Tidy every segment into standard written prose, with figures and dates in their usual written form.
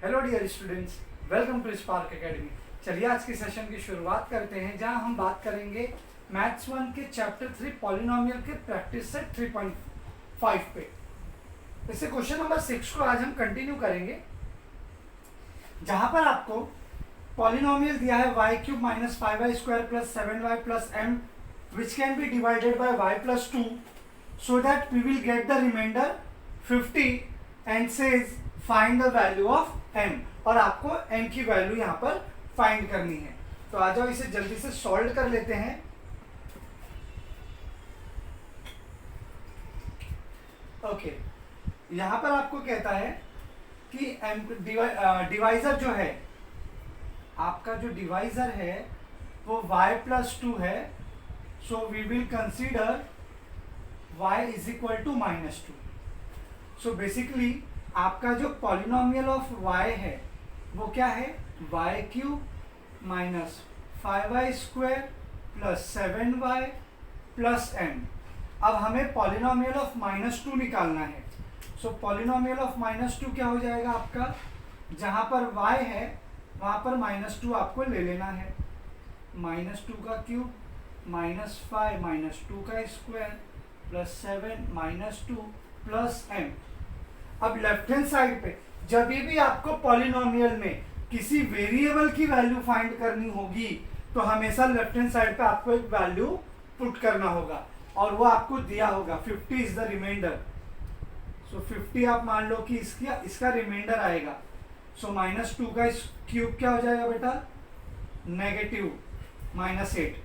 Hello dear students, welcome to Spark Academy. चलिए आज के सेशन की शुरुआत करते हैं, जहां हम बात करेंगे मैथ्स 1 के चैप्टर 3 पॉलिनोमियल के प्रैक्टिस सेट 3.5 पे। इससे क्वेश्चन नंबर 6 को आज हम कंटिन्यू करेंगे, जहां पर आपको पॉलिनोमियल दिया है y³ - 5y² + 7y + m which can be divided by y + 2 so that we will get the remainder 50 and says find the value of m। और आपको m की वैल्यू यहाँ पर फाइंड करनी है। तो आ जाओ इसे जल्दी से सॉल्व कर लेते हैं। ओके, यहाँ पर आपको कहता है कि डिवाइजर जो है, आपका जो डिवाइजर है वो y + 2 है। So we will consider y = -2। So basically आपका जो पॉलिनोमियल ऑफ y है वो क्या है, y³ - 5y² + 7y + m। अब हमें पॉलिनोमियल ऑफ -2 निकालना है। सो पॉलिनोमियल ऑफ -2 क्या हो जाएगा आपका, जहाँ पर y है वहाँ पर -2 आपको ले लेना है। -2 का क्यूब -5 - 2 का स्क्वायर + 7 - 2 + m। अब लेफ्ट हैंड साइड पे जब भी आपको पॉलिनोमियल में किसी वेरिएबल की वैल्यू फाइंड करनी होगी तो हमेशा लेफ्ट हैंड साइड पे आपको एक वैल्यू पुट करना होगा, और वो आपको दिया होगा 50 इज द रिमाइंडर। सो 50 आप मान लो कि इसका रिमाइंडर आएगा। सो -2 का क्यूब क्या हो जाएगा बेटा, -8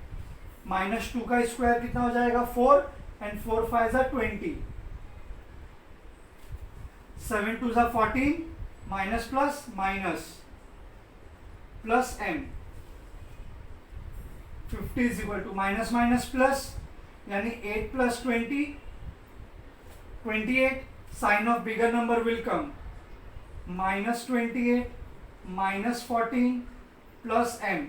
-2 का स्क्वायर कितना हो जाएगा, 4 and 4 5 = 20, 7 2 = 14 minus plus minus plus m। 50 = minus minus plus, यानी 8 + 20 28। Sign of bigger number will come -28 -14 plus m।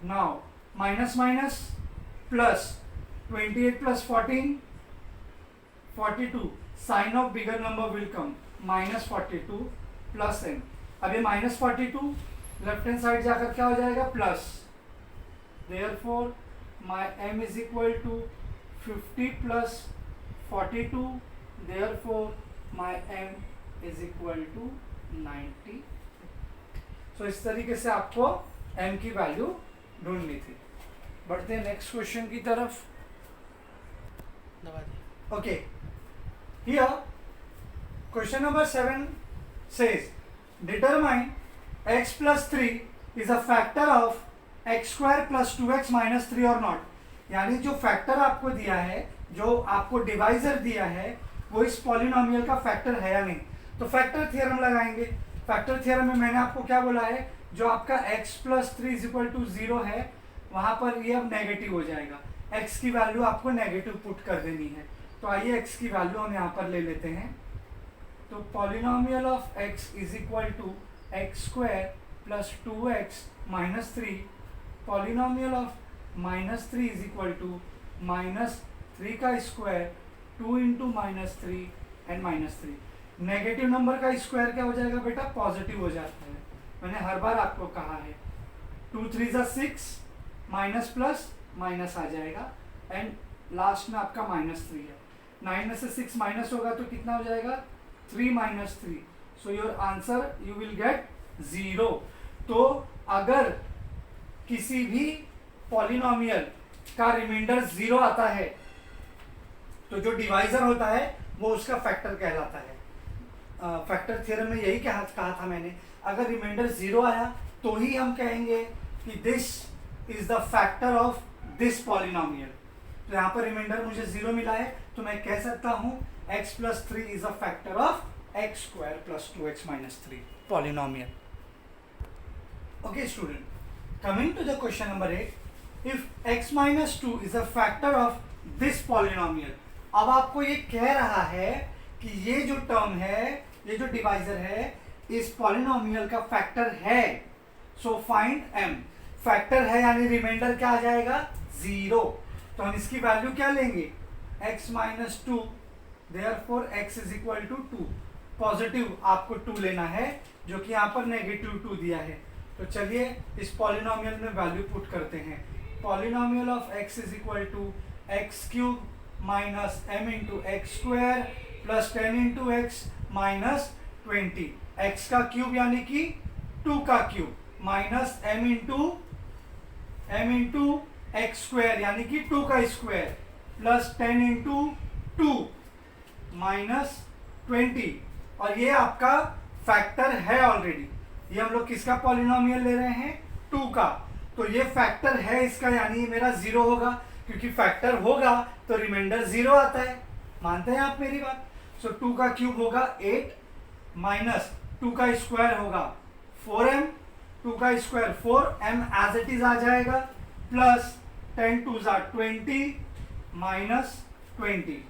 Now minus minus plus, 28 + 14 42। Sign of bigger number will come -42 plus m। अब ये -42 लेफ्ट हैंड साइड जाकर क्या हो जाएगा, plus. Therefore my m = 50 + 42। Therefore my m = 90। सो इस तरीके से आपको m की वैल्यू ढूंढनी थी। बढ़ते हैं नेक्स्ट क्वेश्चन की तरफ। Okay, here question number 7 says determine x + 3 is a factor of x² + 2x - 3 or not। यानी जो फैक्टर आपको दिया है, जो आपको डिवाइजर दिया है, वो इस पॉलिनोमियल का फैक्टर है या नहीं। तो फैक्टर थ्योरम लगाएंगे। फैक्टर थ्योरम में मैंने आपको क्या बोला है, जो आपका x + 3 = 0 है वहां पर ये अब नेगेटिव हो जाएगा। x की वैल्यू आपको नेगेटिव पुट कर देनी है। तो आइए x की वैल्यू हम यहाँ पर ले लेते हैं। तो polynomial of x = x² + 2x - 3। Polynomial of -3 = -3 का स्क्वायर 2 × -3 एंड -3। नेगेटिव नंबर का स्क्वायर क्या हो जाएगा बेटा, पॉजिटिव हो जाता है। मैंने हर बार आपको कहा है 2 3 = 6, माइनस प्लस माइनस आ जाएगा, एंड लास्ट में आपका -3 है। 9 में से 6 माइनस होगा तो कितना हो जाएगा, 3 - 3। So your answer you will get 0। तो अगर किसी भी पॉलिनोमियल का रिमाइंडर 0 आता है तो जो डिवाइजर होता है वो उसका फैक्टर कहलाता है। फैक्टर थ्योरम में यही कहा था मैंने, अगर रिमाइंडर 0 आया तो ही हम कहेंगे कि this is the factor of this polynomial. तो यहाँ पर रिमाइंडर मुझे 0 मिला है, तो मैं कह सकता हूँ x + 3 is a factor of x² + 2x - 3 polynomial. Okay student, coming to the question number 8, if x - 2 is a factor of this polynomial. अब आपको ये कह रहा है कि ये जो टर्म है, ये जो डिवाइजर है, इस पॉलिनोमियल का फैक्टर है। So find m। फैक्टर है यानी रिमाइंडर क्या आ जाएगा, 0। तो हम इसकी वैल्यू क्या लेंगे, x - 2। Therefore x = 2। पॉजिटिव आपको 2 लेना है, जो कि यहाँ पर -2 दिया है। तो चलिए इस पॉलिनोमियल में वैल्यू पुट करते हैं। Polynomial of x is equal to x cube minus m into x square plus 10 into x minus 20। x का क्यूब यानी कि 2 का cube minus m into x square यानी कि 2 का स्क्वायर प्लस 10 इंटू 2 माइनस 20। और ये आपका फैक्टर है ऑलरेडी। ये हम लोग किसका पॉलिनोमियल ले रहे हैं? 2 का। तो ये फैक्टर है इसका, यानी ये मेरा 0 होगा, क्योंकि फैक्टर होगा तो रिमाइंडर 0 आता है। मानते हैं आप मेरी बात? सो 2 का क्यूब होगा 8 माइनस 2 का स्क्वायर होगा 4m, 2 का square 4m as it is आ जाएगा प्लस 10 2 20 माइनस 20।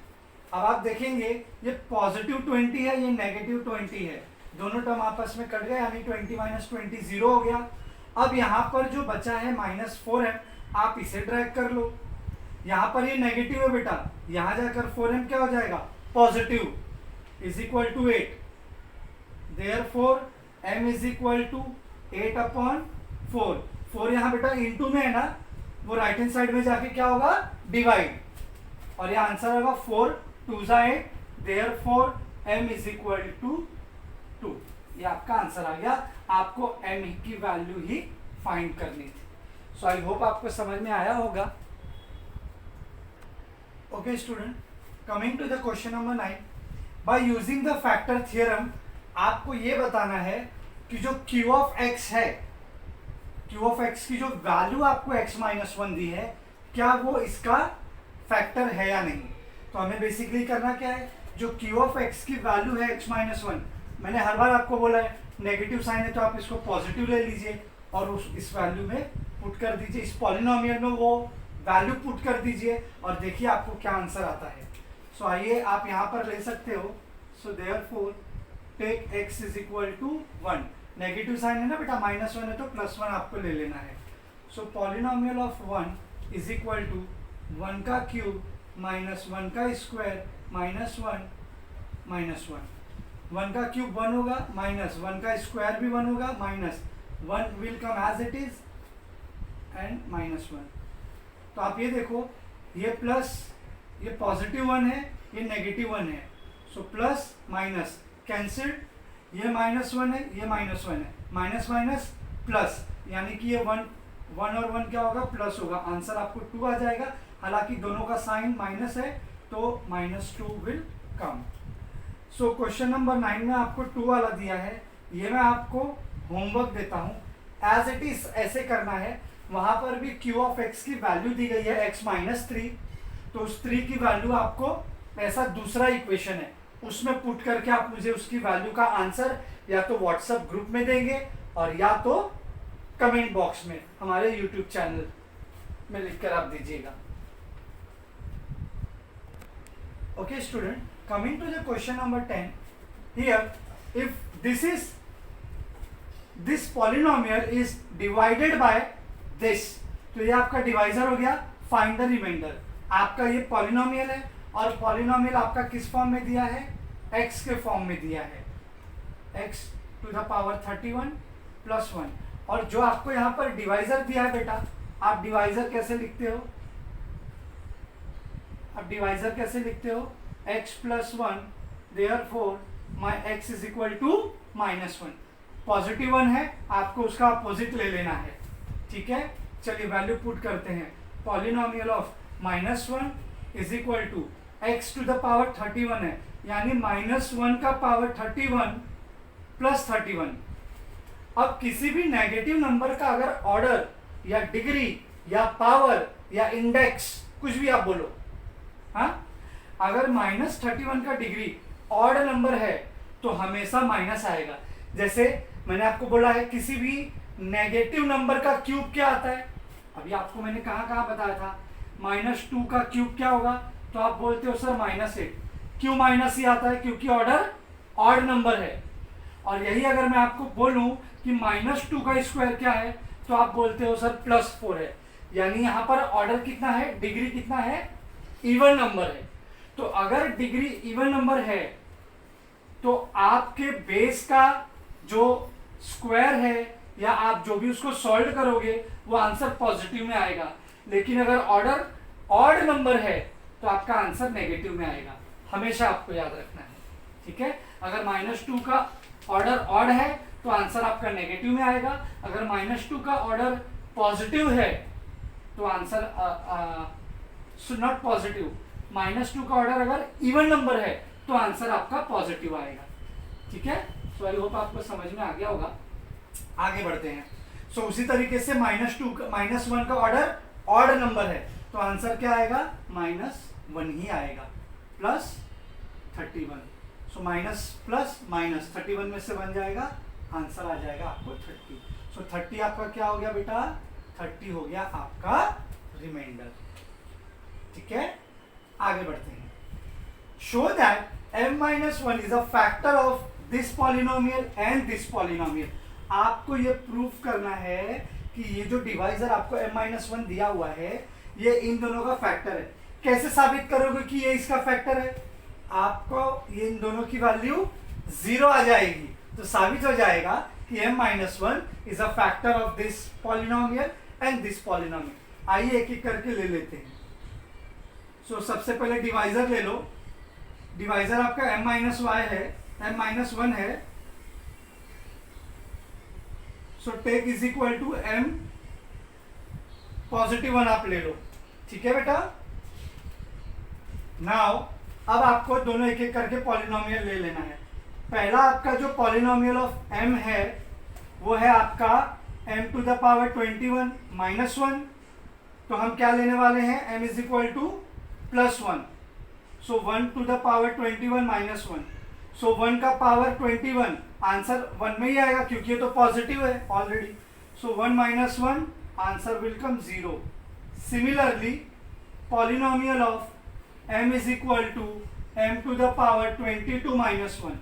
अब आप देखेंगे ये पॉजिटिव 20 है, ये नेगेटिव 20 है, दोनों टर्म आपस में कट गए, यानी 20 माइनस 20 0 हो गया। अब यहाँ पर जो बचा है -4m, आप इसे ड्रैग कर लो। यहाँ पर ये नेगेटिव है बेटा, यहाँ जाकर 4m क्या हो जाएगा? Positive, is equal to 8। Therefore m is equal to 8/4। 4 यहाँ बेटा इंटू में है ना, वो राइट हैंड साइड में जाके क्या होगा? डिवाइड। और ये आंसर होगा 4 2 8। Therefore m is equal to 2। ये आपका आंसर आ गया। आपको m की वैल्यू ही फाइंड करनी थी। सो आई होप आपको समझ में आया होगा। Okay student, coming to the question number 9। By using the factor theorem आपको ये बताना है कि जो q ऑफ x है, q ऑफ x की जो वैल्यू आपको x-1 दी है, क्या वो इसका फैक्टर है या नहीं। तो हमें बेसिकली करना क्या है, जो q ऑफ x की वैल्यू है x-1, मैंने हर बार आपको बोला है नेगेटिव साइन है तो आप इसको पॉजिटिव ले लीजिए और इस वैल्यू में पुट कर दीजिए, इस पॉलिनोमियल में वो वैल्यू पुट कर दीजिए और देखिए आपको क्या आंसर आता है। सो आइए आप यहाँ पर ले सकते हो। So therefore take x is equal to 1। Negative sign है ना बेटा, -1 है तो +1 आपको ले लेना है। So polynomial of 1 is equal to 1 का क्यूब माइनस 1 का स्क्वायर माइनस 1 1 का क्यूब 1 होगा, माइनस 1 का स्क्वायर भी 1 होगा, minus 1 will come as it is and -1। तो आप ये देखो, ये प्लस, ये पॉजिटिव 1 है, ये नेगेटिव 1 है। सो प्लस माइनस कैंसिल्ड, ये -1 है, ये -1 है, माइनस माइनस प्लस, यानी कि ये 1 और 1 क्या होगा? प्लस होगा। आंसर आपको 2 आ जाएगा। हालांकि दोनों का साइन माइनस है तो -2 will come. So question number 9 में आपको 2 वाला दिया है, ये मैं आपको होमवर्क देता हूँ। एज इट इज ऐसे करना है। वहां पर भी q ऑफ x की वैल्यू दी गई है x-3, तो उस 3 की वैल्यू आपको, ऐसा दूसरा इक्वेशन है, उसमें पुट करके आप मुझे उसकी वैल्यू का आंसर या तो व्हाट्सएप ग्रुप में देंगे और या तो कमेंट बॉक्स में हमारे यूट्यूब चैनल में लिखकर आप दीजिएगा। Okay student, coming to the question number 10, here if this polynomial is divided by this, तो ये आपका डिवाइजर हो गया। Find the remainder. आपका ये पॉलिनोमियल है और पॉलिनोमियल आपका किस फॉर्म में दिया है? x के फॉर्म में दिया है, x to the power 31 + 1। और जो आपको यहाँ पर डिवाइजर दिया है बेटा, आप डिवाइजर कैसे लिखते हो? आप डिवाइजर कैसे लिखते हो? x + 1, therefore my x is equal to -1। Positive 1 है, आपको उसका अपोजिट ले लेना है। ठीक है, चलिए वैल्यू पुट करते हैं। Polynomial of -1 is equal to x to the power 31 है, यानी -1 का पावर 31 + 31। अब किसी भी नेगेटिव नंबर का अगर ऑर्डर या डिग्री या पावर या इंडेक्स, कुछ भी आप बोलो, हाँ, अगर -31 का डिग्री ऑड नंबर है तो हमेशा माइनस आएगा। जैसे मैंने आपको बोला है किसी भी नेगेटिव नंबर का क्यूब क्या आता है, अभी आपको मैंने कहाँ बताया था, -2 का क्यूब क्या होगा? तो आप बोलते हो सर -8। क्यों माइनस ही आता है? क्योंकि ऑर्डर ऑड नंबर है। और यही अगर मैं आपको बोलूं कि -2 का स्क्वायर क्या है, तो आप बोलते हो सर +4 है। यानी यहाँ पर ऑर्डर कितना है, डिग्री कितना है? इवन नंबर है। तो अगर डिग्री इवन नंबर है तो आपके बेस का जो स्क्वायर है या आप जो भी उसको सॉल्व करोगे वो आंसर पॉजिटिव में आएगा, लेकिन अगर ऑर्डर ऑड नंबर है तो आपका आंसर नेगेटिव में आएगा। हमेशा आपको याद रखना है, ठीक है। अगर -2 का ऑर्डर ऑड है तो आंसर आपका नेगेटिव में आएगा, अगर -2 का ऑर्डर पॉजिटिव है तो आंसर नॉट पॉजिटिव, -2 का ऑर्डर अगर इवन नंबर है तो आंसर आपका पॉजिटिव आएगा, ठीक है। सो आई होप आपको समझ में आ गया होगा। आगे बढ़ते हैं। सो उसी तरीके से -1 का ऑर्डर ऑड नंबर है तो आंसर क्या आएगा, -1 ही आएगा, plus 31। So minus plus minus 31 में से बन जाएगा, आंसर आ जाएगा आपको 30। सो 30 आपका क्या हो गया बेटा, 30 हो गया आपका रिमाइंडर, ठीक है। आगे बढ़ते हैं। Show that m-1 is a factor of this polynomial and this polynomial. आपको ये प्रूफ करना है कि ये जो डिवाइजर आपको m-1 दिया हुआ है ये इन दोनों का फैक्टर है। कैसे साबित करोगे कि ये इसका फैक्टर है, आपको ये इन दोनों की वैल्यू 0 आ जाएगी तो साबित हो जाएगा कि m-1 is a factor of this polynomial and this polynomial. आइए एक एक करके ले लेते हैं। सो सबसे पहले डिवाइजर ले लो। डिवाइजर आपका m-y है, m-1 है। So take is equal to m +1 आप ले लो, ठीक है बेटा। नाउ अब आपको दोनों एक एक करके पॉलिनोमियल ले लेना है। पहला आपका जो पॉलिनोमियल ऑफ m है वो है आपका m⁻21 -1। तो हम क्या लेने वाले हैं, m इज इक्वल टू +1। सो 1⁻21 -1। सो 1 का पावर 21, आंसर 1 में ही आएगा क्योंकि ये तो पॉजिटिव है already. So 1 - 1, answer will come 0। Similarly polynomial of m is equal to m⁻22 -1।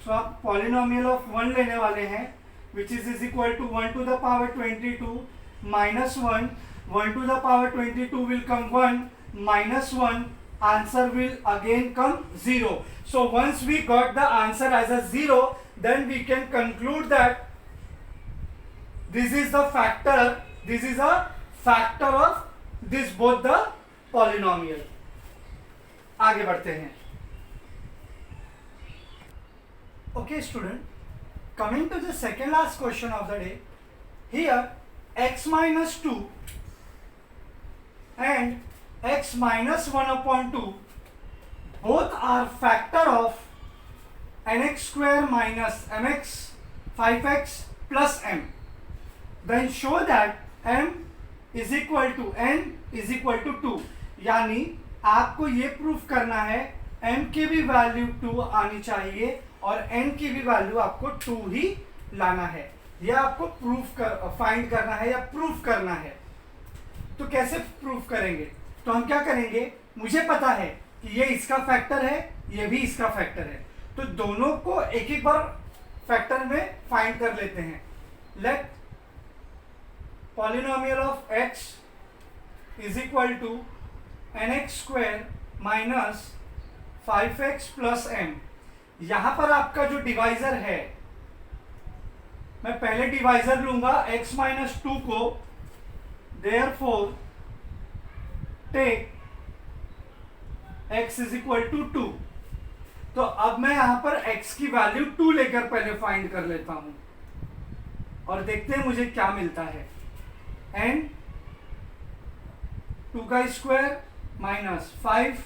So आप पॉलिनोमियल ऑफ 1 लेने वाले हैं which is equal to 1⁻22 -1। 1⁻22 will come 1 -1, answer will again come 0. So once we got the answer as a 0, then we can conclude that this is the factor, this is a factor of this both the polynomial. आगे बढ़ते हैं। Okay student, coming to the second last question of the day. Here x minus 2 and x minus 1/2 both are factor of nx square minus mx 5x plus m. Then show that m is equal to n is equal to 2. यानी आपको ये proof करना है m की भी value 2 आनी चाहिए और n की भी वैल्यू आपको 2 ही लाना है। यह आपको फाइंड करना है या प्रूफ करना है। तो कैसे प्रूफ करेंगे, तो हम क्या करेंगे, मुझे पता है कि ये इसका फैक्टर है, ये भी इसका फैक्टर है, तो दोनों को एक एक बार फैक्टर में फाइंड कर लेते हैं। Let polynomial of x is equal to nx square minus 5x plus m। यहां पर आपका जो डिवाइजर है, मैं पहले डिवाइजर लूंगा x माइनस 2 को, therefore take x is equal to 2। तो अब मैं यहां पर x की वैल्यू 2 लेकर पहले फाइंड कर लेता हूं और देखते हैं मुझे क्या मिलता है। n 2 का square minus 5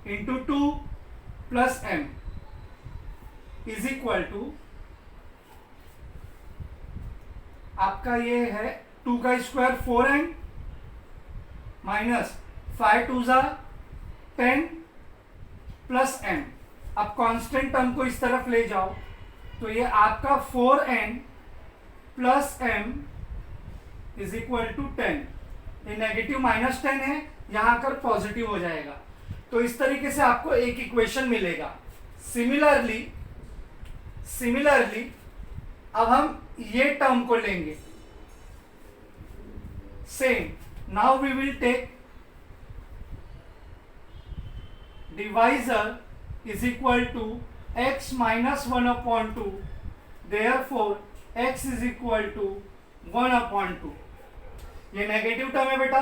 into 2 plus m is equal to आपका ये है 2 का square 4n minus 5 2 10 plus m। अब कांस्टेंट टर्म को इस तरफ ले जाओ तो ये आपका 4n plus m is equal to 10। ये नेगेटिव -10 है, यहां कर पॉजिटिव हो जाएगा। तो इस तरीके से आपको एक इक्वेशन मिलेगा। सिमिलरली अब हम ये टर्म को लेंगे same. Now we will take divisor is equal to x minus 1/2, therefore x is equal to 1/2। ये नेगेटिव टर्म है बेटा,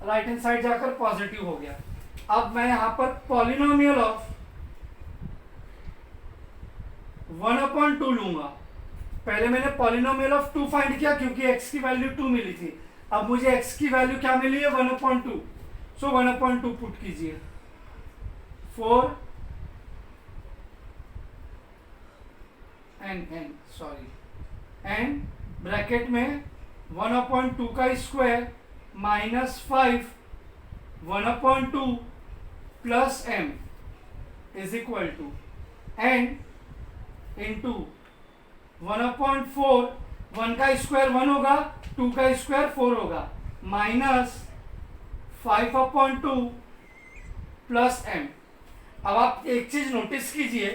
राइट हैंड साइड जाकर पॉजिटिव हो गया। अब मैं यहां पर पॉलिनोमियल ऑफ 1/2 लूंगा। पहले मैंने पॉलिनोमियल ऑफ 2 फाइंड किया क्योंकि x की वैल्यू 2 मिली थी। अब मुझे x की वैल्यू क्या मिली है, 1/2। सो 1/2 पुट कीजिए, 4 एंड ब्रैकेट में 1/2 का square minus 5 1/2 plus m is equal to and into 1/4, 1 का स्क्वायर 1 होगा, 2 का स्क्वायर 4 होगा, माइनस 5/2 प्लस m। अब आप एक चीज नोटिस कीजिए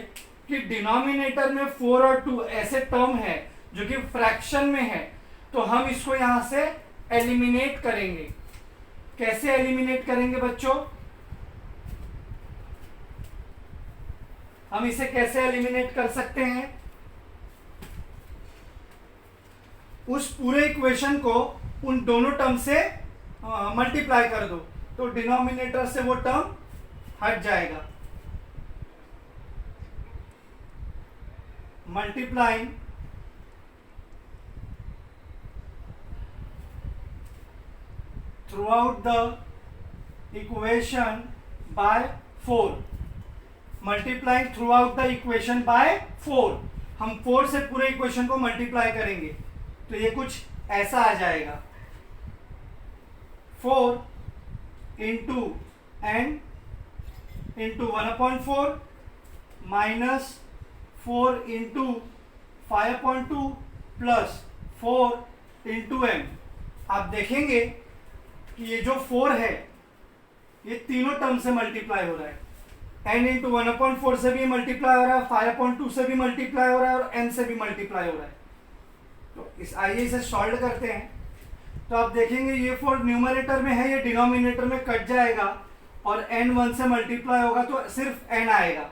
कि डिनोमिनेटर में 4 और 2 ऐसे टर्म है जो कि फ्रैक्शन में है, तो हम इसको यहां से एलिमिनेट करेंगे। कैसे एलिमिनेट करेंगे बच्चों, हम इसे कैसे एलिमिनेट कर सकते हैं, उस पूरे इक्वेशन को उन दोनों टर्म से मल्टीप्लाई कर दो, तो डिनोमिनेटर से वो टर्म हट जाएगा। Multiplying throughout the equation by 4, multiplying throughout the equation by 4। हम 4 से पूरे इक्वेशन को मल्टीप्लाई करेंगे तो ये कुछ ऐसा आ जाएगा, 4 into n into 1/4 minus 4 into 5/2 plus 4 into m. आप देखेंगे कि ये जो 4 है ये तीनों टर्म से मल्टीप्लाई हो रहा है, n इंटू 1/4 से भी मल्टीप्लाई हो रहा है, 5/2 से भी मल्टीप्लाई हो रहा है और n से भी मल्टीप्लाई हो रहा है। तो आइए इसे सॉल्व करते हैं। तो आप देखेंगे ये 4 न्यूमरेटर में है, ये डिनोमिनेटर में कट जाएगा और n 1 से मल्टीप्लाई होगा तो सिर्फ n आएगा।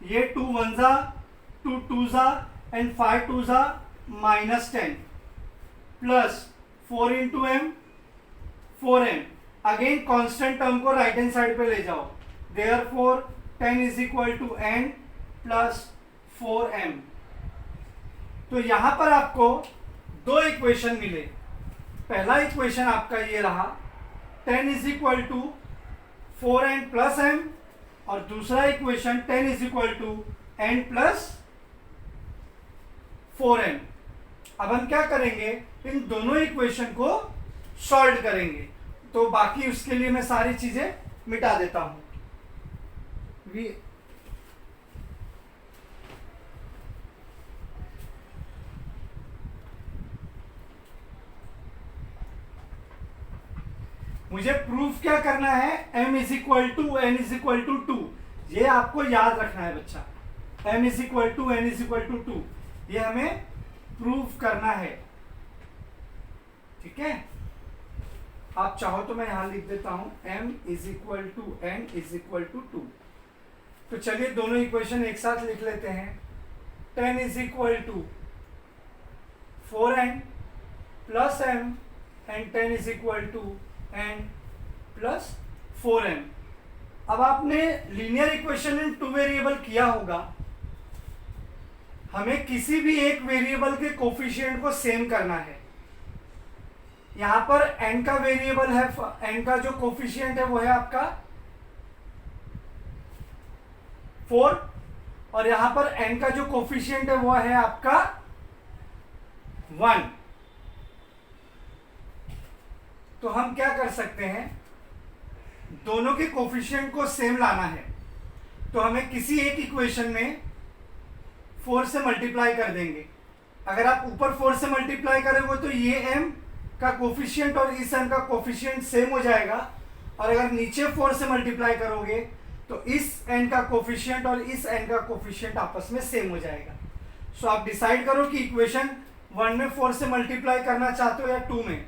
ये 2 1 जा 2 2 जा एंड 5 2 जा -10 plus 4 into m 4m। Again constant term को राइट हैंड साइड पे ले जाओ, therefore 10 is equal to n plus 4m। तो यहां पर आपको दो इक्वेशन मिले। पहला इक्वेशन आपका ये रहा 10 is equal to 4n plus m और दूसरा equation 10 is equal to n plus 4m। अब हम क्या करेंगे, इन दोनों इक्वेशन को सॉल्व करेंगे। तो बाकी उसके लिए मैं सारी चीजें मिटा देता हूं। मुझे प्रूफ क्या करना है, m is equal to n is equal to 2। ये आपको याद रखना है बच्चा, m is equal to n is equal to 2, ये हमें प्रूफ करना है। ठीक है, आप चाहो तो मैं यहां लिख देता हूं m is equal to n is equal to 2। तो चलिए दोनों इक्वेशन एक साथ लिख लेते हैं। 10 is equal to 4n plus m and 10 is equal to n plus 4m। अब आपने लीनियर इक्वेशन इन 2 वेरिएबल किया होगा। हमें किसी भी एक वेरिएबल के कोफिशिएंट को सेम करना है। यहां पर n का वेरिएबल है, n का जो कोफिशिएंट है वो है आपका 4 और यहां पर n का जो कोफिशिएंट है वो है आपका 1। तो हम क्या कर सकते हैं, दोनों के कोफिशिएंट को सेम लाना है। तो हमें किसी एक इक्वेशन में 4 से मल्टीप्लाई कर देंगे। अगर आप ऊपर 4 से मल्टीप्लाई करोगे तो ये m का कोफिशिएंट और इस m का कोफिशिएंट सेम हो जाएगा, और अगर नीचे 4 से मल्टीप्लाई करोगे तो इस n का कोफिशिएंट और इस n का कोफिशिएंट आपस में सेम हो जाएगा। सो आप डिसाइड करो कि इक्वेशन 1 में 4 से मल्टीप्लाई करना चाहते हो या 2 में।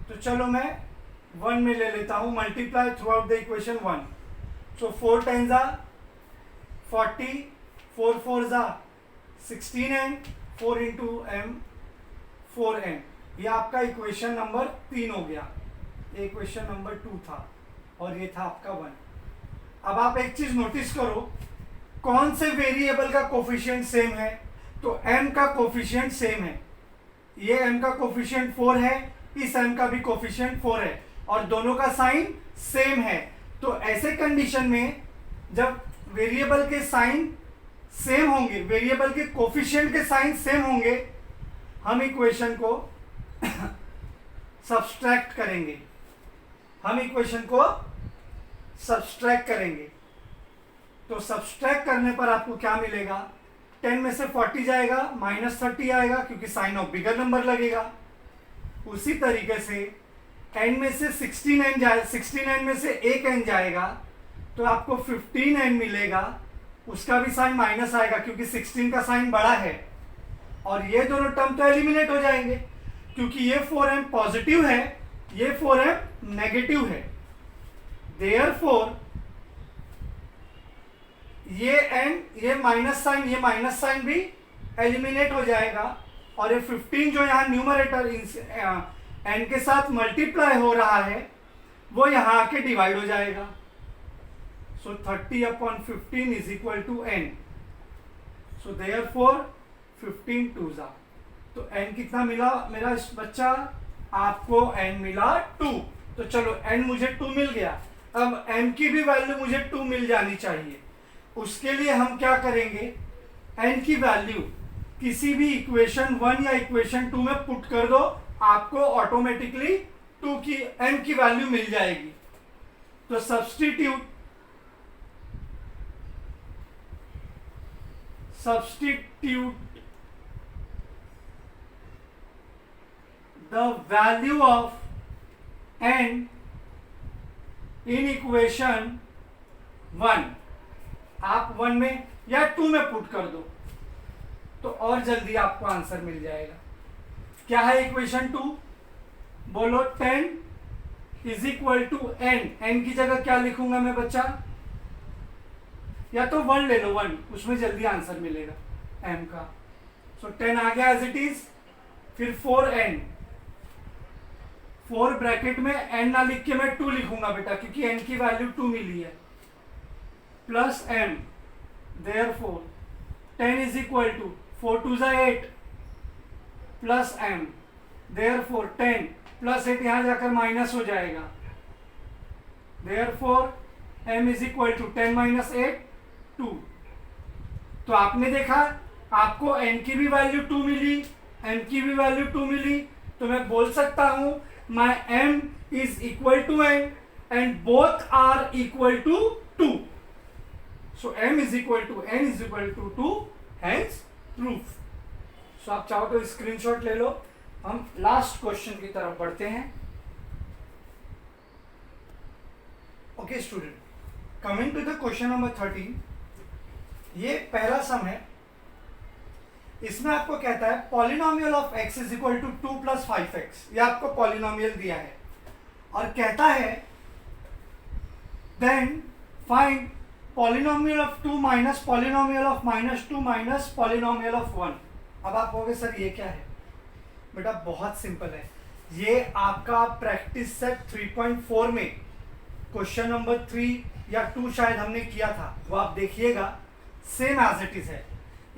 तो चलो मैं 1 में ले लेता हूं, multiply throughout the equation 1। So 4 times आ 40, 4 4 ज़ा 16n, 4 इंटू m 4n। ये आपका इक्वेशन नंबर 3 हो गया, ये इक्वेशन नंबर 2 था और ये था आपका 1। अब आप एक चीज नोटिस करो, कौन से वेरिएबल का कोफिशिएंट सेम है? तो m का कोफिशिएंट सेम है, ये m का कोफिशिएंट 4 है, इस m का भी कोफिशिएंट 4 है और दोनों का साइन सेम है। तो ऐसे कंडीशन में जब वेरिएबल के साइन सेम होंगे, वेरिएबल के कोफिशिएंट के साइन सेम होंगे, हम इक्वेशन को सब्सट्रैक्ट करेंगे, हम इक्वेशन को सब्सट्रैक्ट करेंगे। तो सब्सट्रैक्ट करने पर आपको क्या मिलेगा? 10 में से 40 जाएगा, -30 आएगा क्योंकि साइन ऑफ बिगर नंबर लगेगा। उसी तरीके से n में से 16n जाए, 16n में से एक n जाएगा तो आपको 15n मिलेगा, उसका भी साइन माइनस आएगा क्योंकि 16 का साइन बड़ा है और ये दोनों टर्म तो एलिमिनेट हो जाएंगे क्योंकि ये 4m पॉजिटिव है, ये 4m नेगेटिव है। देयरफॉर ये n, ये माइनस साइन भी एलिमिनेट हो जाएगा और ये 15 जो यहाँ न्यूमरेटर n के साथ मल्टीप्लाई हो रहा है वो यहाँ आके डिवाइड हो जाएगा। So 30/15 is equal to n। So therefore 15 2 ज़ा, तो n कितना मिला मेरा बच्चा? आपको n मिला 2। तो चलो n मुझे 2 मिल गया, अब m की भी वैल्यू मुझे 2 मिल जानी चाहिए। उसके लिए हम क्या करेंगे? n की वैल्यू किसी भी इक्वेशन 1 या इक्वेशन 2 में पुट कर दो, आपको ऑटोमेटिकली 2 की n की वैल्यू मिल जाएगी। तो substitute the value of n in equation 1, आप 1 में या 2 में पुट कर दो तो और जल्दी आपको आंसर मिल जाएगा। क्या है इक्वेशन 2? बोलो 10 is equal to n। n की जगह क्या लिखूंगा मैं बच्चा? या तो 1 ले लो, 1 उसमें जल्दी आंसर मिलेगा m का। सो 10 आ गया एज इट इज, फिर 4n, 4 ब्रैकेट में n ना लिख के मैं 2 लिखूंगा बेटा क्योंकि n की वैल्यू 2 मिली है, plus m। Therefore 10 is equal to 4 2 ज़ा 8 प्लस m। देयरफॉर 10 प्लस 8 यहां जाकर माइनस हो जाएगा। Therefore m is equal to 10 minus 8 2। तो आपने देखा, आपको n की भी वैल्यू 2 मिली, m की भी वैल्यू 2 मिली, तो मैं बोल सकता हूं my m is equal to n and both are equal to 2. So m is equal to n is equal to 2, hence proof. So आप चाहो तो स्क्रीनशॉट ले लो। हम लास्ट क्वेश्चन की तरफ बढ़ते हैं। Okay student, coming to the question number 13। ये पहला सम है, इसमें आपको कहता है polynomial of x is equal to 2 plus 5x। ये आपको पॉलिनोमियल दिया है और कहता है then find polynomial of 2 minus polynomial of -2 minus polynomial of 1। अब आप कहोगे सर ये क्या है? बेटा बहुत सिंपल है, ये आपका प्रैक्टिस सेट 3.4 में क्वेश्चन नंबर 3 या 2 शायद हमने किया था, वो आप देखिएगा, सेम एज इट इज है।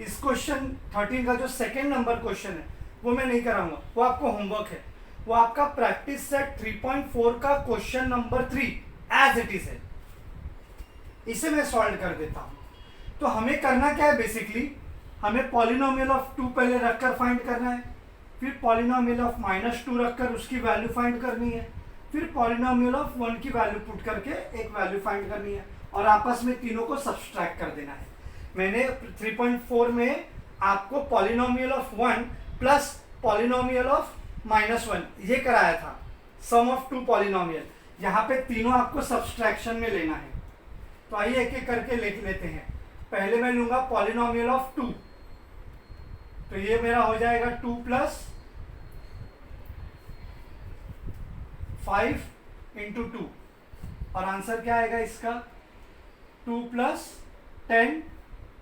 इस क्वेश्चन 13 का जो सेकेंड नंबर क्वेश्चन है वो मैं नहीं कराऊंगा, वो आपको होमवर्क है, वो आपका प्रैक्टिस सेट 3.4 का question number 3 as it is है, इसे मैं सॉल्व कर देता हूं। तो हमें करना क्या है? बेसिकली हमें पॉलिनोमियल ऑफ 2 पहले रखकर फाइंड करना है, फिर पॉलिनोमियल ऑफ -2 रखकर उसकी वैल्यू फाइंड करनी है, फिर पॉलिनोमियल ऑफ 1 की वैल्यू पुट करके एक वैल्यू फाइंड करनी है और आपस में तीनों को सब्सट्रैक्ट कर देना है। मैंने 3.4 में आपको polynomial of 1 plus polynomial of -1 ये कराया था, सम ऑफ 2 पॉलिनोमियल। यहाँ पे तीनों आपको सब्सट्रैक्शन में लेना है। तो आइए एक एक करके लिख लेते हैं। पहले मैं लूंगा पॉलिनोमियल ऑफ 2, तो ये मेरा हो जाएगा 2 प्लस 5 इंटू 2 और आंसर क्या आएगा इसका? 2 plus 10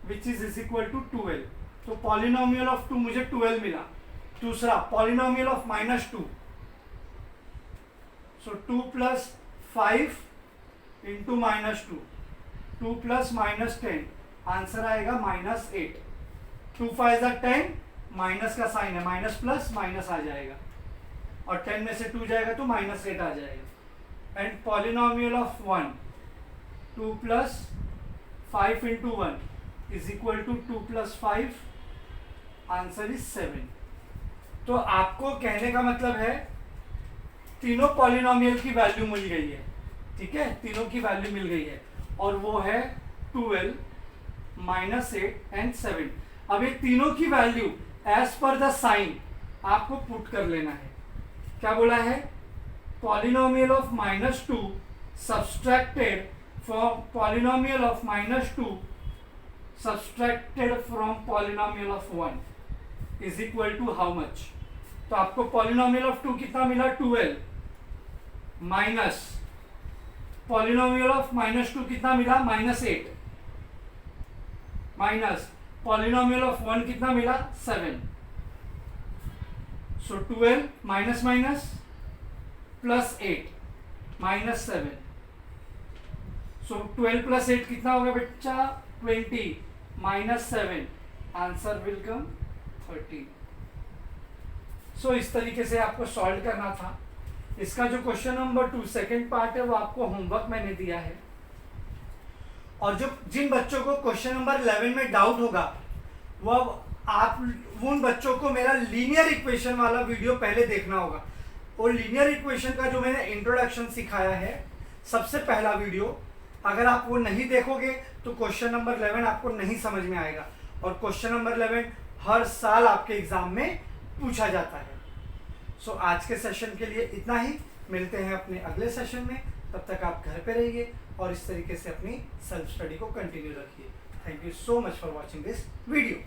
which is equal to 12। तो पॉलिनोमियल ऑफ 2 मुझे 12 मिला। दूसरा polynomial of -2, so 2 plus 5 into -2, 2 plus -10, answer आएगा -8। 2 5 10, माइनस का साइन है, माइनस प्लस माइनस आ जाएगा, और 10 में से 2 जाएगा तो -8 आ जाएगा। And polynomial of 1, 2 plus 5 into 1 is equal to 2 plus 5, answer is 7। तो आपको कहने का मतलब है तीनों पॉलिनोमियल की वैल्यू मिल गई है, ठीक है, तीनों की वैल्यू मिल गई है, और वो है 12, -8 एंड 7। अब ये तीनों की value as per the sign आपको पुट कर लेना है। क्या बोला है? Polynomial of -2 subtracted from polynomial of -2 subtracted from polynomial of 1 is equal to how much? तो आपको पॉलिनोमियल ऑफ 2 कितना मिला? 12 माइनस पॉलिनोमियल ऑफ -2 कितना मिला? -8 माइनस पॉलिनोमियल ऑफ 1 कितना मिला? 7। सो 12 माइनस माइनस प्लस 8 माइनस 7। सो 12 प्लस 8 कितना होगा बच्चा? 20 माइनस 7, आंसर विल कम 13। सो इस तरीके से आपको सॉल्व करना था। इसका जो क्वेश्चन नंबर 2 सेकेंड पार्ट है वो आपको होमवर्क मैंने दिया है, और जो जिन बच्चों को क्वेश्चन नंबर 11 में डाउट होगा वो आप उन बच्चों को मेरा लीनियर इक्वेशन वाला वीडियो पहले देखना होगा। और लीनियर इक्वेशन का जो मैंने इंट्रोडक्शन सिखाया है, सबसे पहला वीडियो, अगर आप वो नहीं देखोगे तो क्वेश्चन नंबर 11 आपको नहीं समझ में आएगा। और क्वेश्चन नंबर 11 हर साल आपके एग्जाम में पूछा जाता है। सो आज के सेशन के लिए इतना ही, मिलते हैं अपने अगले सेशन में। तब तक आप घर पे रहिए और इस तरीके से अपनी सेल्फ स्टडी को कंटिन्यू रखिए। Thank you so much for watching this video.